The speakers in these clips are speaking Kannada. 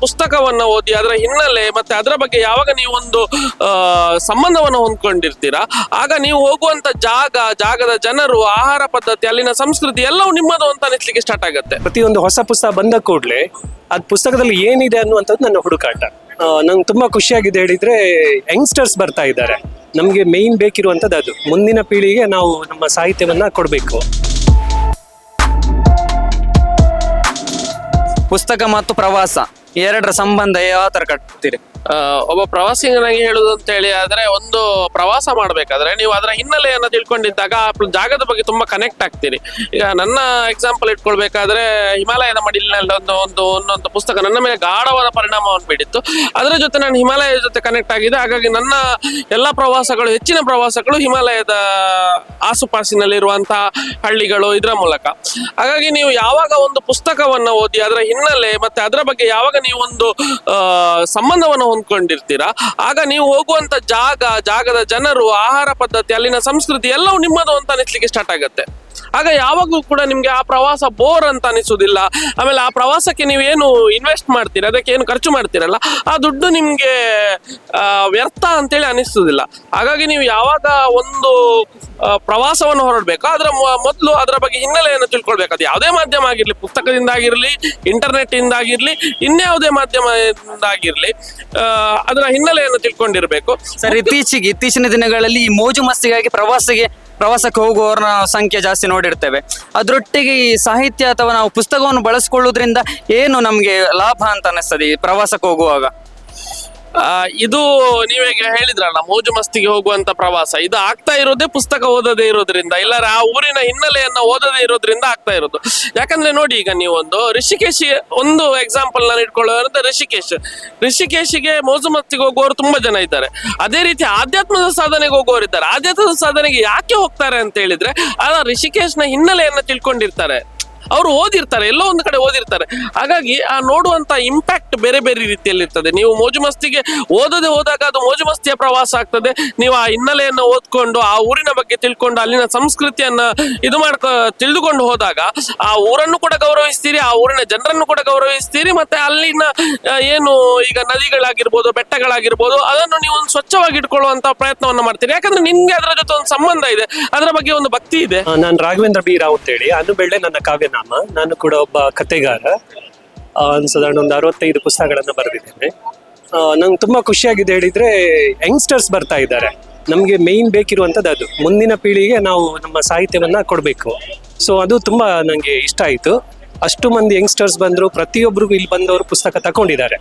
ಪುಸ್ತಕವನ್ನ ಓದಿ ಅದರ ಹಿನ್ನೆಲೆ ಮತ್ತೆ ಅದರ ಬಗ್ಗೆ ಯಾವಾಗ ನೀವು ಒಂದು ಸಂಬಂಧವನ್ನು ಹೊಂದ್ಕೊಂಡಿರ್ತೀರಾ, ಆಗ ನೀವು ಹೋಗುವಂತ ಜಾಗದ ಜನರು, ಆಹಾರ ಪದ್ಧತಿ, ಅಲ್ಲಿನ ಸಂಸ್ಕೃತಿ ಎಲ್ಲವೂ ನಿಮ್ಮದು ಅಂತ ಅನಿಸ್ಲಿಕ್ಕೆ ಸ್ಟಾರ್ಟ್ ಆಗುತ್ತೆ. ಪ್ರತಿಯೊಂದು ಹೊಸ ಪುಸ್ತಕ ಬಂದ ಕೂಡಲೇ ಅದ್ ಪುಸ್ತಕದಲ್ಲಿ ಏನಿದೆ ಅನ್ನುವಂಥದ್ದು ನನ್ನ ಹುಡುಕಾಟ. ನಂಗೆ ತುಂಬಾ ಖುಷಿಯಾಗಿದೆ ಹೇಳಿದ್ರೆ, ಯಂಗ್ಸ್ಟರ್ಸ್ ಬರ್ತಾ ಇದ್ದಾರೆ. ನಮ್ಗೆ ಮೇನ್ ಬೇಕಿರುವಂತದ್ದು ಅದು, ಮುಂದಿನ ಪೀಳಿಗೆಗೆ ನಾವು ನಮ್ಮ ಸಾಹಿತ್ಯವನ್ನ ಕೊಡ್ಬೇಕು. ಪುಸ್ತಕ ಮತ್ತು ಪ್ರವಾಸ ಎರಡರ ಸಂಬಂಧ ಯಾವ ತರ ಕಟ್ತೀರಿ? ಒಬ್ಬ ಪ್ರವಾಸಿಗನಾಗಿ ಹೇಳುದು ಅಂತ ಹೇಳಿ ಆದ್ರೆ, ಒಂದು ಪ್ರವಾಸ ಮಾಡ್ಬೇಕಾದ್ರೆ ನೀವು ಅದರ ಹಿನ್ನೆಲೆಯನ್ನ ತಿಳ್ಕೊಂಡಿದ್ದಾಗ ಆ ಜಾಗದ ಬಗ್ಗೆ ತುಂಬಾ ಕನೆಕ್ಟ್ ಆಗ್ತೀರಿ. ಈಗ ನನ್ನ ಎಕ್ಸಾಂಪಲ್ ಇಟ್ಕೊಳ್ಬೇಕಾದ್ರೆ, ಹಿಮಾಲಯದ ಮಡಿಲಿನಲ್ಲಿ ಒಂದೊಂದು ಪುಸ್ತಕ ನನ್ನ ಮೇಲೆ ಗಾಢವಾದ ಪರಿಣಾಮವನ್ನು ಬೀರಿತ್ತು. ಅದರ ಜೊತೆ ನಾನು ಹಿಮಾಲಯದ ಜೊತೆ ಕನೆಕ್ಟ್ ಆಗಿದೆ. ಹಾಗಾಗಿ ನನ್ನ ಎಲ್ಲಾ ಪ್ರವಾಸಗಳು, ಹೆಚ್ಚಿನ ಪ್ರವಾಸಗಳು ಹಿಮಾಲಯದ ಆಸುಪಾಸಿನಲ್ಲಿರುವಂತಹ ಹಳ್ಳಿಗಳು, ಇದರ ಮೂಲಕ. ಹಾಗಾಗಿ ನೀವು ಯಾವಾಗ ಒಂದು ಪುಸ್ತಕವನ್ನ ಓದಿ ಅದರ ಹಿನ್ನೆಲೆ ಮತ್ತೆ ಅದರ ಬಗ್ಗೆ ಯಾವಾಗ ನೀವು ಒಂದು ಸಂಬಂಧವನ್ನು ಹೊಂದ್ಕೊಂಡಿರ್ತೀರಾ, ಆಗ ನೀವು ಹೋಗುವಂತ ಜಾಗದ ಜನರು, ಆಹಾರ ಪದ್ಧತಿ, ಅಲ್ಲಿನ ಸಂಸ್ಕೃತಿ ಎಲ್ಲವೂ ನಿಮ್ಮದು ಅಂತ ಅನಿಸ್ಲಿಕ್ಕೆ ಸ್ಟಾರ್ಟ್ ಆಗುತ್ತೆ. ಆಗ ಯಾವಾಗಲೂ ಕೂಡ ನಿಮ್ಗೆ ಆ ಪ್ರವಾಸ ಬೋರ್ ಅಂತ ಅನಿಸುವುದಿಲ್ಲ. ಆಮೇಲೆ ಆ ಪ್ರವಾಸಕ್ಕೆ ನೀವೇನು ಇನ್ವೆಸ್ಟ್ ಮಾಡ್ತೀರಾ, ಅದಕ್ಕೆ ಏನು ಖರ್ಚು ಮಾಡ್ತೀರಲ್ಲ, ಆ ದುಡ್ಡು ನಿಮ್ಗೆ ವ್ಯರ್ಥ ಅಂತೇಳಿ ಅನಿಸುವುದಿಲ್ಲ. ಹಾಗಾಗಿ ನೀವು ಯಾವಾಗ ಒಂದು ಪ್ರವಾಸವನ್ನು ಹೊರಡ್ಬೇಕು, ಅದರ ಮೊದಲು ಅದರ ಬಗ್ಗೆ ಹಿನ್ನೆಲೆಯನ್ನು ತಿಳ್ಕೊಳ್ಬೇಕು. ಅದು ಯಾವುದೇ ಮಾಧ್ಯಮ ಆಗಿರ್ಲಿ, ಪುಸ್ತಕದಿಂದ ಆಗಿರ್ಲಿ, ಇಂಟರ್ನೆಟ್ ಇಂದ ಆಗಿರ್ಲಿ, ಇನ್ಯಾವುದೇ ಮಾಧ್ಯಮದಿಂದ ಆಗಿರ್ಲಿ, ಅದರ ಹಿನ್ನೆಲೆಯನ್ನು ತಿಳ್ಕೊಂಡಿರ್ಬೇಕು. ಸರ್, ಇತ್ತೀಚಿನ ದಿನಗಳಲ್ಲಿ ಈ ಮೋಜು ಮಸ್ತಿಗಾಗಿ ಪ್ರವಾಸಕ್ಕೆ ಹೋಗುವವರ ಸಂಖ್ಯೆ ಜಾಸ್ತಿ ನೋಡಿರ್ತೇವೆ. ಅದರೊಟ್ಟಿಗೆ ಈ ಸಾಹಿತ್ಯ ಅಥವಾ ನಾವು ಪುಸ್ತಕವನ್ನು ಬಳಸ್ಕೊಳ್ಳೋದ್ರಿಂದ ಏನು ನಮ್ಗೆ ಲಾಭ ಅಂತ ಅನಿಸ್ತದೆ ಈ ಪ್ರವಾಸಕ್ಕೆ ಹೋಗುವಾಗ? ಇದು ನೀವೀಗ ಹೇಳಿದ್ರಲ್ಲ, ಮೋಜು ಮಸ್ತಿಗೆ ಹೋಗುವಂತ ಪ್ರವಾಸ, ಇದು ಆಗ್ತಾ ಇರೋದೇ ಪುಸ್ತಕ ಓದದೇ ಇರೋದ್ರಿಂದ, ಇಲ್ಲರ ಆ ಊರಿನ ಹಿನ್ನೆಲೆಯನ್ನ ಓದದೇ ಇರೋದ್ರಿಂದ ಆಗ್ತಾ ಇರೋದು. ಯಾಕಂದ್ರೆ ನೋಡಿ, ಈಗ ನೀವು ಋಷಿಕೇಶ್ ಒಂದು ಎಕ್ಸಾಂಪಲ್ ನಾನು ಇಟ್ಕೊಳ್ಳೋದಂದ್ರೆ, ಋಷಿಕೇಶಿಗೆ ಮೋಜು ಮಸ್ತಿಗೆ ಹೋಗುವವರು ತುಂಬಾ ಜನ ಇದ್ದಾರೆ. ಅದೇ ರೀತಿ ಆಧ್ಯಾತ್ಮದ ಸಾಧನೆಗೆ ಹೋಗುವವರು ಇದ್ದಾರೆ. ಆಧ್ಯಾತ್ಮದ ಸಾಧನೆಗೆ ಯಾಕೆ ಹೋಗ್ತಾರೆ ಅಂತ ಹೇಳಿದ್ರೆ, ಆ ಋಷಿಕೇಶ್ನ ಹಿನ್ನೆಲೆಯನ್ನ ತಿಳ್ಕೊಂಡಿರ್ತಾರೆ, ಅವರು ಓದಿರ್ತಾರೆ, ಎಲ್ಲೋ ಒಂದು ಕಡೆ ಓದಿರ್ತಾರೆ. ಹಾಗಾಗಿ ಆ ನೋಡುವಂತ ಇಂಪ್ಯಾಕ್ಟ್ ಬೇರೆ ಬೇರೆ ರೀತಿಯಲ್ಲಿ ಇರ್ತದೆ. ನೀವು ಮೋಜು ಮಸ್ತಿಗೆ ಓದದೆ ಹೋದಾಗ ಅದು ಮೋಜು ಮಸ್ತಿಯ ಪ್ರವಾಸ ಆಗ್ತದೆ. ನೀವು ಆ ಹಿನ್ನೆಲೆಯನ್ನು ಓದ್ಕೊಂಡು, ಆ ಊರಿನ ಬಗ್ಗೆ ತಿಳ್ಕೊಂಡು, ಅಲ್ಲಿನ ಸಂಸ್ಕೃತಿಯನ್ನ ತಿಳಿದುಕೊಂಡು ಹೋದಾಗ ಆ ಊರನ್ನು ಕೂಡ ಗೌರವಿಸ್ತೀರಿ, ಆ ಊರಿನ ಜನರನ್ನು ಕೂಡ ಗೌರವಿಸ್ತೀರಿ. ಮತ್ತೆ ಅಲ್ಲಿನ ಏನು ಈಗ ನದಿಗಳಾಗಿರ್ಬೋದು, ಬೆಟ್ಟಗಳಾಗಿರ್ಬೋದು, ಅದನ್ನು ನೀವು ಒಂದು ಸ್ವಚ್ಛವಾಗಿ ಇಟ್ಕೊಳ್ಳುವಂತ ಪ್ರಯತ್ನವನ್ನ ಮಾಡ್ತೀರಿ. ಯಾಕಂದ್ರೆ ನಿಮ್ಗೆ ಅದರ ಜೊತೆ ಒಂದು ಸಂಬಂಧ ಇದೆ, ಅದರ ಬಗ್ಗೆ ಒಂದು ಭಕ್ತಿ ಇದೆ. ನಾನು ರಾಘವೇಂದ್ರ ಬಿ ರಾವ್ ಅಂತೇಳಿ, ಅನುಬೆಳ್ಳೆ ನನ್ನ ಕಾವ್ಯ. ನಾನು ಕೂಡ ಒಬ್ಬ ಕಥೆಗಾರ. ಸಾಧಾರಣ ಒಂದು 65 ಪುಸ್ತಕಗಳನ್ನ ಬರೆದಿದ್ದೇನೆ. ನಂಗೆ ತುಂಬಾ ಖುಷಿಯಾಗಿದೆ ಹೇಳಿದ್ರೆ, ಯಂಗ್ಸ್ಟರ್ಸ್ ಬರ್ತಾ ಇದ್ದಾರೆ. ನಮ್ಗೆ ಮೇನ್ ಬೇಕಿರುವಂತದ್ದು ಅದು, ಮುಂದಿನ ಪೀಳಿಗೆಗೆ ನಾವು ನಮ್ಮ ಸಾಹಿತ್ಯವನ್ನ ಕೊಡ್ಬೇಕು. ಸೊ ಅದು ತುಂಬಾ ನಂಗೆ ಇಷ್ಟ ಆಯ್ತು. ಅಷ್ಟು ಮಂದಿ ಯಂಗ್ಸ್ಟರ್ಸ್ ಬಂದ್ರು, ಪ್ರತಿಯೊಬ್ಬರಿಗೂ ಇಲ್ಲಿ ಬಂದವರು ಪುಸ್ತಕ ತಕೊಂಡಿದ್ದಾರೆ.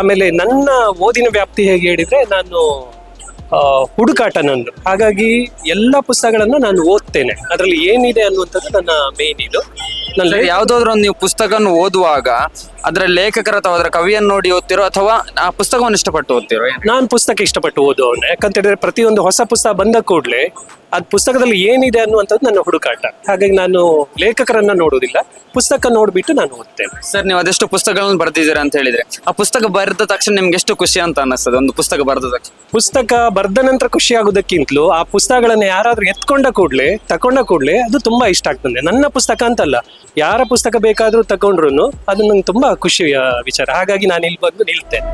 ಆಮೇಲೆ ನನ್ನ ಓದಿನ ವ್ಯಾಪ್ತಿ ಹೇಗೆ ಹೇಳಿದ್ರೆ, ನಾನು ಹುಡುಕಾಟ ನಂದು. ಹಾಗಾಗಿ ಎಲ್ಲ ಪುಸ್ತಕಗಳನ್ನ ನಾನು ಓದ್ತೇನೆ. ಅದರಲ್ಲಿ ಏನಿದೆ ಅನ್ನುವಂಥದ್ದು ನನ್ನ ಮೇನ್ ಇದು. ಯಾವ್ದಾದ್ರು ಒಂದು ನೀವು ಪುಸ್ತಕವನ್ನು ಓದುವಾಗ ಅದರ ಲೇಖಕರ ಅಥವಾ ಅದರ ಕವಿಯನ್ನು ನೋಡಿ ಓದ್ತಿರೋ ಅಥವಾ ಆ ಪುಸ್ತಕವನ್ನು ಇಷ್ಟಪಟ್ಟು ಓದ್ತಿರೋ? ನಾನು ಪುಸ್ತಕ ಇಷ್ಟಪಟ್ಟು ಓದುವವನು. ಯಾಕಂತ ಹೇಳಿದ್ರೆ, ಪ್ರತಿಯೊಂದು ಹೊಸ ಪುಸ್ತಕ ಬಂದ ಕೂಡಲೇ ಅದ್ ಪುಸ್ತಕದಲ್ಲಿ ಏನಿದೆ ಅನ್ನುವಂಥದ್ದು ನನ್ನ ಹುಡುಕಾಟ. ಹಾಗಾಗಿ ನಾನು ಲೇಖಕರನ್ನ ನೋಡುವುದಿಲ್ಲ, ಪುಸ್ತಕ ನೋಡ್ಬಿಟ್ಟು ನಾನು ಓದ್ತೇನೆ. ಸರ್, ನೀವು ಅದೆಷ್ಟು ಪುಸ್ತಕಗಳನ್ನು ಬರ್ದಿದ್ದೀರಾ ಅಂತ ಹೇಳಿದ್ರೆ, ಆ ಪುಸ್ತಕ ಬರೆದ ತಕ್ಷಣ ನಿಮ್ಗೆ ಎಷ್ಟು ಖುಷಿ ಅಂತ ಅನ್ನಿಸ್ತದೆ? ಒಂದು ಪುಸ್ತಕ ಬರೆದ ತಕ್ಷಣ, ಪುಸ್ತಕ ಬರ್ದ ನಂತರ ಖುಷಿ ಆಗುದಕ್ಕಿಂತಲೂ ಆ ಪುಸ್ತಕಗಳನ್ನ ಯಾರಾದ್ರೂ ತಕೊಂಡ ಕೂಡಲೇ ಅದು ತುಂಬಾ ಇಷ್ಟ ಆಗ್ತದೆ. ನನ್ನ ಪುಸ್ತಕ ಅಂತಲ್ಲ, ಯಾರ ಪುಸ್ತಕ ಬೇಕಾದ್ರೂ ತಗೊಂಡ್ರು ಅದು ನಂಗೆ ತುಂಬಾ ಖುಷಿಯ ವಿಚಾರ. ಹಾಗಾಗಿ ನಾನು ಇಲ್ಲಿ ಬಂದು ನಿಲ್ತೇನೆ.